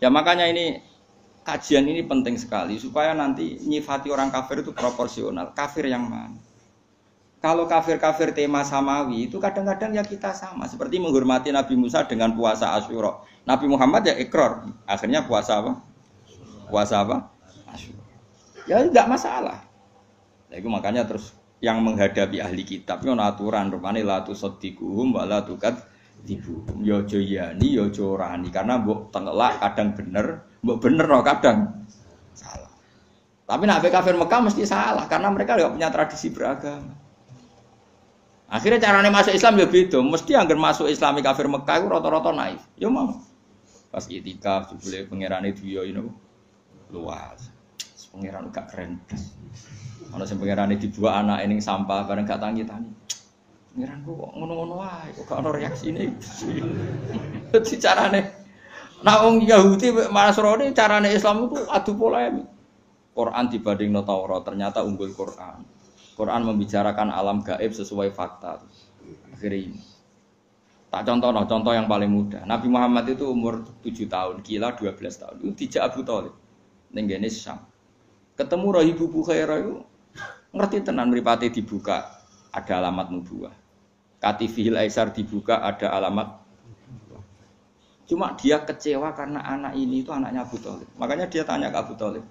Ya makanya ini kajian ini penting sekali supaya nanti nyifati orang kafir itu proporsional. Kafir yang mana? Kalau kafir-kafir tema samawi itu kadang-kadang ya kita sama. Seperti menghormati Nabi Musa dengan puasa Asyura. Nabi Muhammad ya ikrar. Akhirnya puasa apa? Puasa apa? Asyura. Ya tidak masalah. Nah, itu makanya terus yang menghadapi ahli kitab itu aturan. Rupanya la tusaddiquhum wa la tukadzibuhum. Ya aja yani, ya aja orani. Karena mbok tengelak kadang bener, mbok bener no kadang salah. Tapi nak kafir Mekah mesti salah karena mereka tidak punya tradisi beragama. Akhirnya caranya masuk Islam ya beda. Mesti anggar masuk Islami kafir Mekah itu rata-rata naif. Ya mau. Pas itikaf jebule pangerane dia ini luas. Pangeran gak keren. Ana sing pangerane dibuat anak ning sampah bareng gak tangi-tangi. Pangeran kok ngono-ngono wae kok gak ono reaksine. Dadi carane nek wong Yahudi Nasrani carane Islam itu adu polemik. Quran dibandingno Taurat ternyata unggul Quran. Quran membicarakan alam gaib sesuai fakta. Akhirnya ini. Tak contoh yang paling mudah. Nabi Muhammad itu umur 7 tahun, gila 12 tahun. Itu dijak Abu Thalib ning gene Syam. Ketemu Rahibu Bukhairah itu ngerti tenan mripate dibuka ada alamat nubuwah. Katifil Aisar dibuka ada alamat. Cuma dia kecewa karena anak ini itu anaknya Abu Thalib. Makanya dia tanya ke Abu Thalib.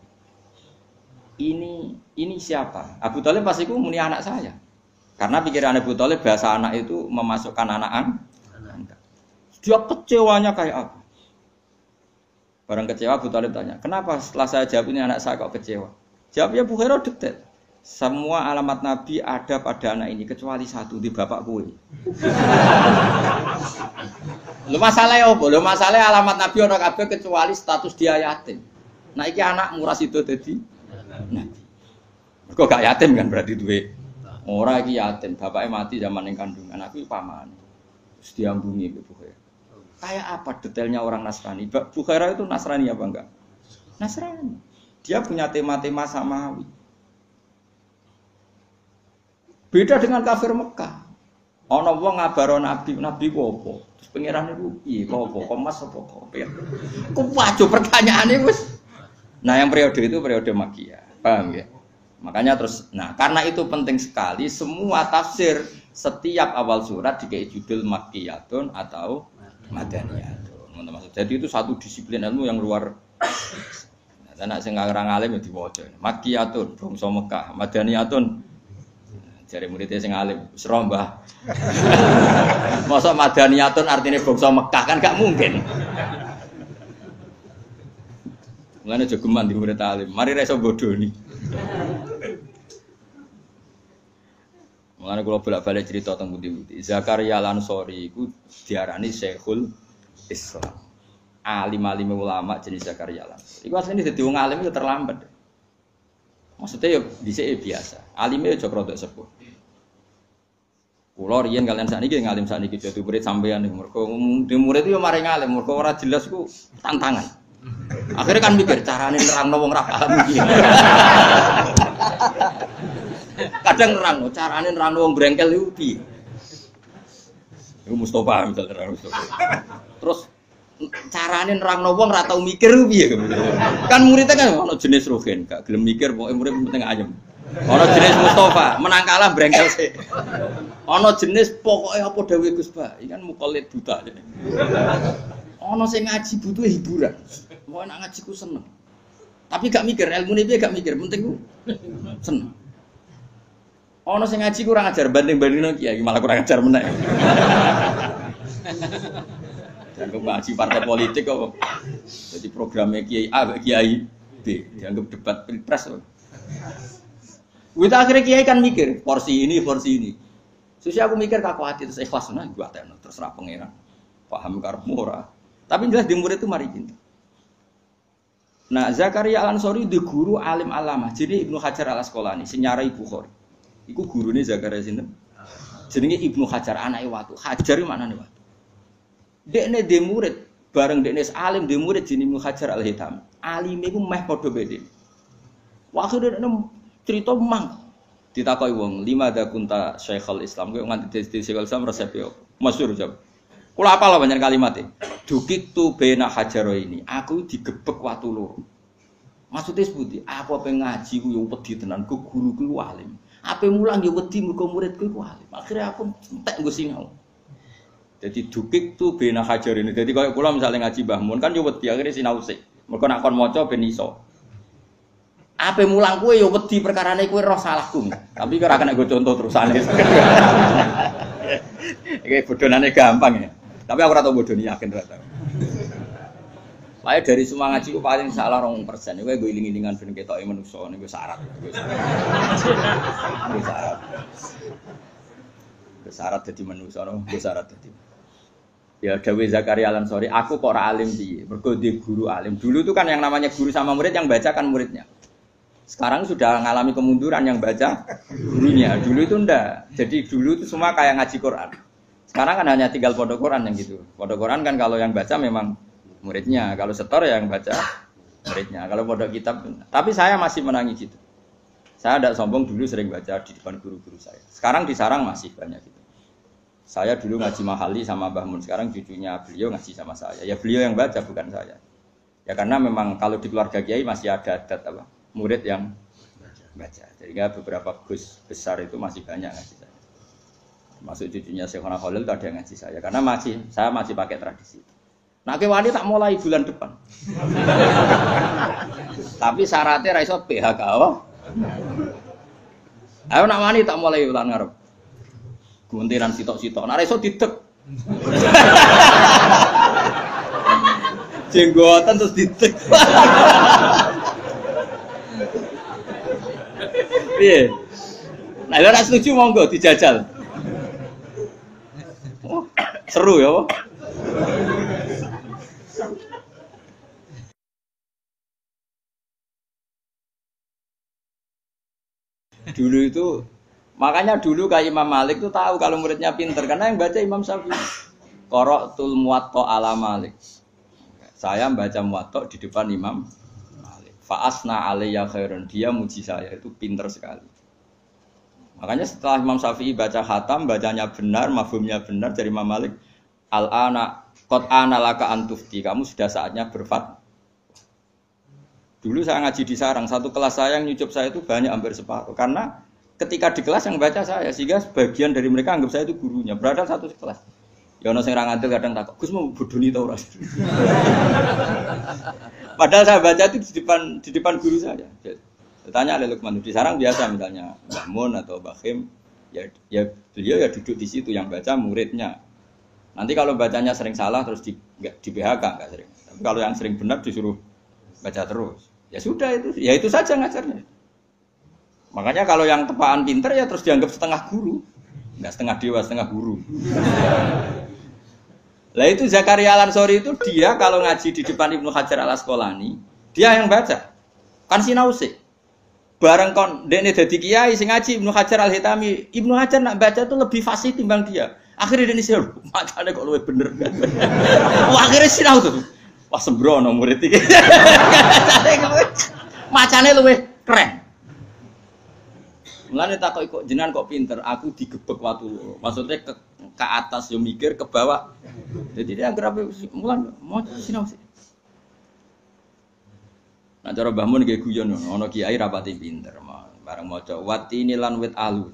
Ini siapa? Abu Thalib pasti ku muni anak saya. Karena pikiran Abu Thalib bahasa anak itu memasukkan anak. Dia kecewanya kayak apa? Barang kecewa Abu Thalib tanya, kenapa setelah saya jawab ini anak saya kok kecewa? Jawabnya Bukhairah detail. Semua alamat Nabi ada pada anak ini kecuali satu di bapak gue. Lu masalahnya apa? Lu masalahnya alamat Nabi orang kabeh kecuali status dia yatim. Nah iki anak murah itu tadi. Nah, kok gak yatim kan berarti duwe. Ora iki yatim, bapaknya mati zaman ning kandungan, aku paman. Terus diambungi ke Bukhairah. Kayak apa detailnya orang Nasrani? Bukhairah itu Nasrani apa enggak? Nasrani. Dia punya tema-tema samawi. Beda dengan kafir Mekah. Ana wong ngabaro nabi ku apa? Terus pangeran niku piye? Apa? Komas apa kok? Ku wajo pertanyaane wis. Nah, yang periode itu periode Makkiyah. Paham ya? Makanya terus, nah karena itu penting sekali semua tafsir setiap awal surat dikei judul Makkiyatun atau Madaniyatun. Jadi itu satu disiplin ilmu yang luar. Nah, nek sing ngarang alim ya diwaca. Makkiyatun bangsa Mekah, Madaniyatun jare muridé sing alim, wis ro Mbah. Masa Madaniyatun artinya bangsa Mekah kan gak mungkin. Mulane aja geman di murid alim. Mari ra iso bodoni. Mulane kula bolak-balik cerita teng pundi-pundi. Zakaria Al-Ansori iku diarani Syekhul Islam. Alim-alim ulama jenis Zakaria Al-Ansori. Iku asline dadi wong alim itu terlambat. Maksudnya ya dhisik biasa. Alime aja rodok sepuh. Kula riyen kalian sakniki ngalim sakniki dadi murid sampean mergo murid itu yo mari ngalim mergo ora jelas ku tantangan. Akhirnya kan mikir carane nerangno wong ra paham iki. Kadang nerangno carane nerangno wong brengkel iku piye. Iku Mustofa misalnya nerangno Mustofa. Terus carane nerangno wong ra tau mikir piye. Kan muridnya kan ono jenis rohen, gak gelem mikir pokoke murid penting ayem. Ono jenis Mustofa, menang kalah brengkel sik. Ono jenis pokoke apa dawuh Gus Ba, iki kan mukallid buta. Ono sing ngaji butuh hiburan. Mau nak ngaji ku seneng. Tapi gak mikir, ilmu ini gak mikir, penting ku seneng. Ono sing ngaji kurang ajar banding-bandingno kiai malah kurang ajar meneh. Dianggap ngaji partai politik kok. Jadi programnya kiai A, kiai B, dianggap debat pilpres. Kita akhirnya kiai kan mikir, porsi ini. Susi aku mikir kaku hati terus ikhlas nah gua teno terserah pangeran. Paham karepmu ora. Tapi jelas di murid itu mari pinter. Nah, Zakaria Al-Ansori di guru alim alamah. Jadi Ibnu Hajar Al-Asqalani sing nyarai Bukhari. Iku gurune Zakaria sinten? Jenenge Ibnu Hajar anake watu. Hajar iki maknane watu. Dekne de murid bareng dekne alim de murid jenenge Ibnu Hajar Al-Hitam. Alime iku meh padha beda. Waktu dekne cerita mang ditakoki wong, "Lima da kunta Syekhul Islam?" Kowe nganti Syekhul Islam resep yo. Masyhur jawab. Kula apal banyak kalimatnya. Dukik tu bena hajaro ini. Aku digebek watu loro. Maksudnya seperti aku pengen ngaji ku yo wedi tenan ku guru ku alim. Ape mulang yo wedi mergo muridku ku alim. Akhirnya aku entek nggo sinau. Jadi dukik tu bena hajar ini. Jadi kalau kula misalnya ngaji Mbah Mun kan yo wedi akhirnya sinau sik. Mergo nak kon maca ben iso. Ape mulang kowe yo wedi perkarane kowe roh salahku. Tapi ora kena nggo contoh terusane. Iki bodhonane gampang ya. Tapi aku ora tau bodhoni yakin ora tau. Lae dari semua ngaji ku paling salah 2%. Kowe nggo iling-ilingan ben ketoke menungso niku syarat. Niku syarat. Syarat dadi menungso, niku syarat dadi. Ya Dawe Zakaria Al-Ansori, aku kok ora alim piye? Mergo di guru alim. Dulu itu kan yang namanya guru sama murid yang baca kan muridnya. Sekarang sudah mengalami kemunduran yang baca gurunya. Dulu itu ndak. Jadi dulu itu semua kayak ngaji Quran. Sekarang kan hanya tinggal pondok Quran yang gitu. Pondok Quran kan kalau yang baca memang muridnya, kalau setor yang baca muridnya. Kalau pondok kitab, tapi saya masih menangi gitu. Saya tidak sombong, dulu sering baca di depan guru-guru saya. Sekarang di sarang masih banyak gitu. Saya dulu ngaji Mahali sama Mbah Mun, sekarang cucunya beliau ngaji sama saya. Ya beliau yang baca bukan saya. Ya karena memang kalau di keluarga kiai masih ada adat apa murid yang baca. Sehingga beberapa gus besar itu masih banyak ngaji saya. Masuk cucunya Syekhona Khalil itu ada yang ngaji saya. Karena saya masih pakai tradisi. Nah, kewani tak mulai bulan depan. Tapi syaratnya ra iso PHK. Ayo nak wani tak mulai bulan ngarep. Guntiran sitok-sitok. Nek iso didek. Jenggotan terus didek. Piye? Nah, ora setuju monggo dijajal. Oh, seru ya, Pak. Dulu itu makanya dulu kayak Imam Malik itu tahu kalau muridnya pinter karena yang baca Imam Syafi'i. Qara'tul Muwatta ala Malik. Saya membaca Muwatta di depan Imam Malik. Fa asna alayya khairan. Dia muji saya itu pinter sekali. Makanya setelah Imam Syafi'i baca khatam, bacanya benar, mafhumnya benar dari Imam Malik, al-ana qad ana laka antufti. Kamu sudah saatnya berfatwa. Dulu saya ngaji di sarang, satu kelas saya yang nyucup saya itu banyak hampir separuh karena ketika di kelas yang baca saya, sehingga sebagian dari mereka anggap saya itu gurunya. Berada satu kelas. Ya ono sing ra ngantil kadang takut, Gus mau bodoni ta ora? Padahal saya baca itu di depan guru saya. Tanya oleh Lukman di sarang biasa misalnya Mbah Mun atau Mbah Khim, ya beliau ya duduk di situ yang baca muridnya. Nanti kalau bacanya sering salah terus di PHK enggak sering. Tapi kalau yang sering benar disuruh baca terus. Ya sudah itu saja ngajarnya. Makanya kalau yang tepaan pinter ya terus dianggap setengah guru. Enggak setengah dewa, setengah guru. Lah itu Zakaria Al-Ansori itu dia kalau ngaji di depan Ibnu Hajar Al-Asqalani, dia yang baca. Kan sinau sih. Bareng kon dekne dadi kiai sing ngaji Ibnu Hajar Al-Hitami, Ibnu Hajar nak baca itu lebih fasih timbang dia. Akhirnya dia sinau, macane kok luwih bener kan. Wah, akhirnya sinau tuh. Wah sembrono murid iki. Macane luwih keren. Mulane takok kok jenengan kok pinter, aku digebek watu loro. Maksudnya ke atas yo mikir, ke bawah. Jadi dia anggere mulan mau sinau sih. Nah cara Mbah Mun nggih guyon ana kiai rapati pinter, bareng maca watini lan wit alu.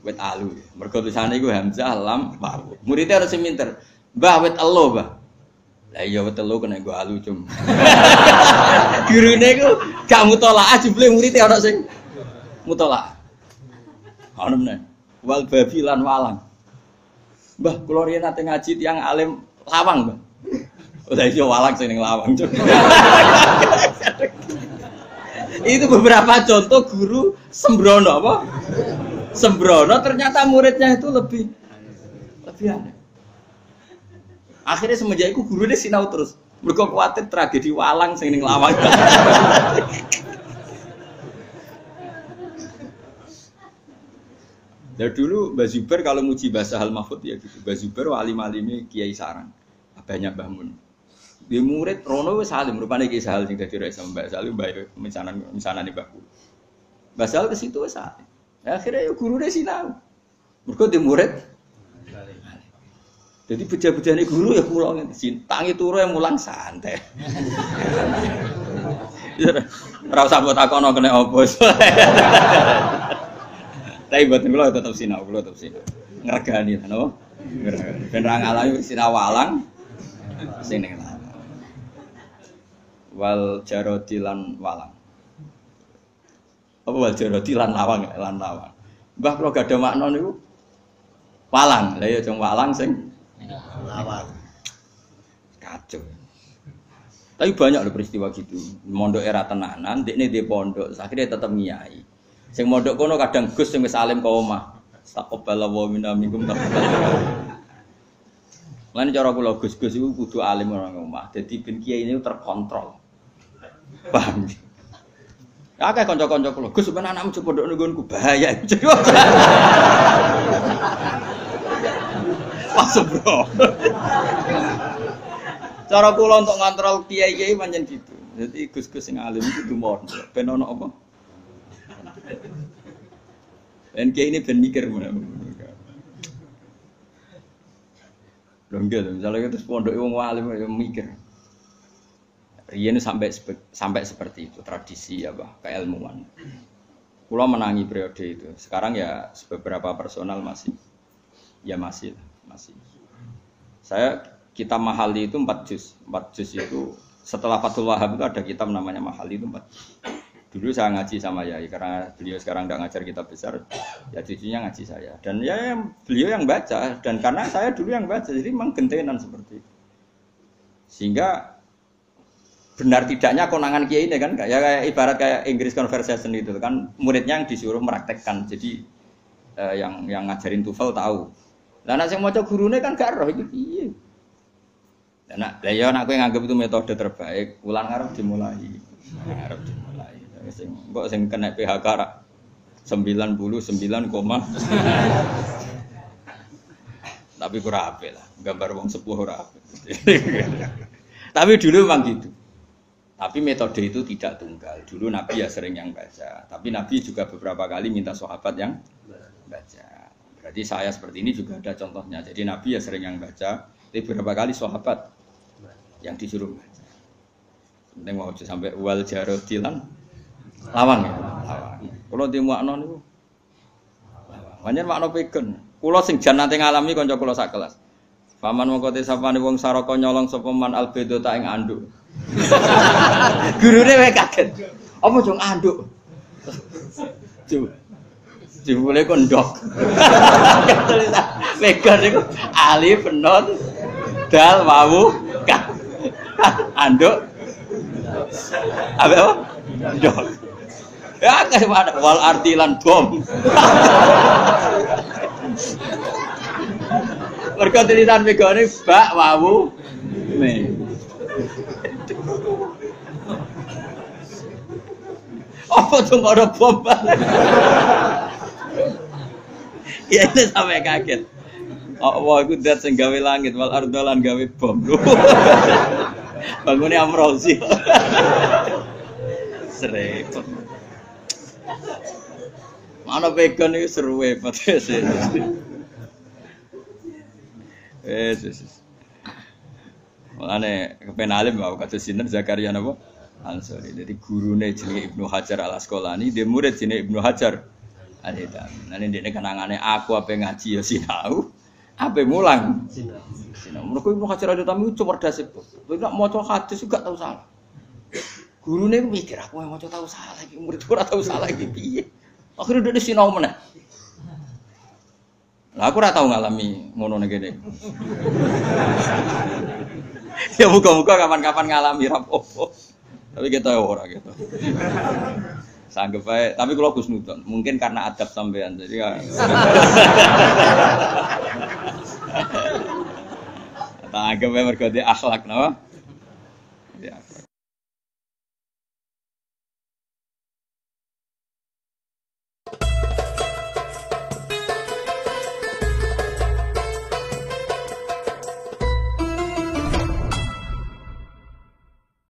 Wit alu. Mergo tulisane iku hamzah lam wawu. Muridé harus sing pinter. Mbah wit elo, Mbah. Lah iya wit elo kena nggo alu cum. Gurune iku gak mutolaah jebule muridé ana sing mutolaah. Ana meneh. Wal babi lan walang. Mbah kula riyen nate ngaji tiyang alim lawang, Mbah. Lah iya walang sing ning lawang cum. Itu beberapa contoh guru sembrono apa? Sembrono ternyata muridnya itu lebih aneh. Akhirnya semenjak itu gurunya sinau terus. Mergo kuwatir tragedi walang sing ning lawang. Ya dulu Mbah Zubair kalau muji bahasa Al-Mahfud ya gitu. Mbah Zubair alim-alime Kiai Sarang. Banyak Mbah Mun. Di murid Rono wis salim rupane Ki Sahal sing dadi raisa Mbak Salim Mbak misanane Mbahku. Mbak Sahal ke situ wis salim. Akhirnya ya gurune sinau. Mergo di murid. Jadi beja-bejane guru ya kula ngene, tangi turu yang mulang santai. Ora usah mbok takono kena opo. Tapi mboten kula tetep sinau, ngregani napa? Ngregani. Ben ra ngalami sinau walang sing ning wal jarodi lan walang. Apa wal jarodi lan lawang, Mbah kula gak ada makna niku walang. Lah ya jeng walang sing lawang. Kacau. Tapi banyak loh peristiwa gitu. Mondok era tenanan, dekne di pondok, akhirnya tetep ngiyai. Sing mondok kono kadang Gus sing wis alim ka omah. Taqabbala wa minna minkum taqabbal. Lan cara kula Gus-gus iku kudu alim ora omah. Dadi ben kiai ini terkontrol. Paham? Akeh kanca-kanca kula, Gus ben anakmu coba pondok nggonku bahaya. Pas bro. Cara kula untuk ngontrol kiai-kiai pancen gitu. Jadi Gus-gus sing alim kudu mondok. Ben ono apa? Ben kiai ini ben mikir ngono. Lho nggih, misalnya terus pondok wong alim ya mikir. Riyen sampai seperti itu tradisi ya, Bah, keilmuan. Kula menangi periode itu. Sekarang ya beberapa personal masih. Ya masih. Kitab Mahali itu 4 juz. 4 juz itu setelah Fathul Wahhab itu ada kitab namanya Mahali itu 4 juz. Dulu saya ngaji sama Yai karena beliau sekarang enggak ngajar kitab besar, ya cucunya ngaji saya. Dan ya beliau yang baca dan karena saya dulu yang baca jadi memang gentenan seperti itu. Sehingga benar tidaknya konangan kiai ini kan ya kayak ibarat kayak English conversation itu kan muridnya yang disuruh meraktekkan. Jadi yang ngajarin TOEFL tahu. Lah nek sing maca gurune kan gak roh iki piye. Lah ya nek kowe nganggep itu metode terbaik, ulang arep dimulai. Kok sing kena PHK ra 99, tapi kurang apik lah, gambar wong sepuh ora apik. Tapi dulu memang gitu. Tapi metode itu tidak tunggal. Dulu Nabi ya sering yang baca, tapi Nabi juga beberapa kali minta sahabat yang baca. Berarti saya seperti ini juga ada contohnya. Jadi Nabi ya sering yang baca, tapi beberapa kali sahabat yang disuruh baca. Penting mau sampai wal jarodilan lawang ya, lawang. Kalau di makna niku lawang. Pancen makna peken. Kula sing jan nate ngalami kanca kula sak kelas. Paman mongko te sapane wong saraka nyolong sapa man albedo ta ing anduk. Gurune wae kaget. Apa jong anduk? Jebule kondok. Pegan niku alif non dal wawu ka. Anduk. Apa? Anduk. Ya kayak mana wal artilan bom. Mergo tulisan megane bak wawu me. Apa tuh ada bom? Ya ini sampai kaget. Allah itu dat sing gawe langit wal ardolan gawe bom. Bangunnya Amrozi. Serempet. Mana vegan itu seru hebat sih. Makanya kepenalim mau kata sinten Zakaria napa Ansori. Jadi gurune jenenge Ibnu Hajar Al Asqalani, dia murid jenenge Ibnu Hajar Al Hitami. Nane ndekne kenangane aku ape ngaji ya sinau, ape mulang sinau. Mergo Ibnu Hajar Al Hitami cerdas itu. Nek maca hadis juga tahu salah. Gurune mikir aku yang maca tahu salah iki, murid ora tahu salah iki piye. Akhirnya udah sinau meneh. Lah aku ora tau ngalami ngono nek kene. Ya muga-muga kapan-kapan ngalami rapopo. Tapi kita ora gitu. Sanggep ae, tapi kula Gusnudon, mungkin karena adab sampean. Jadi ya. Tak anggap mergo akhlak napa? Ya.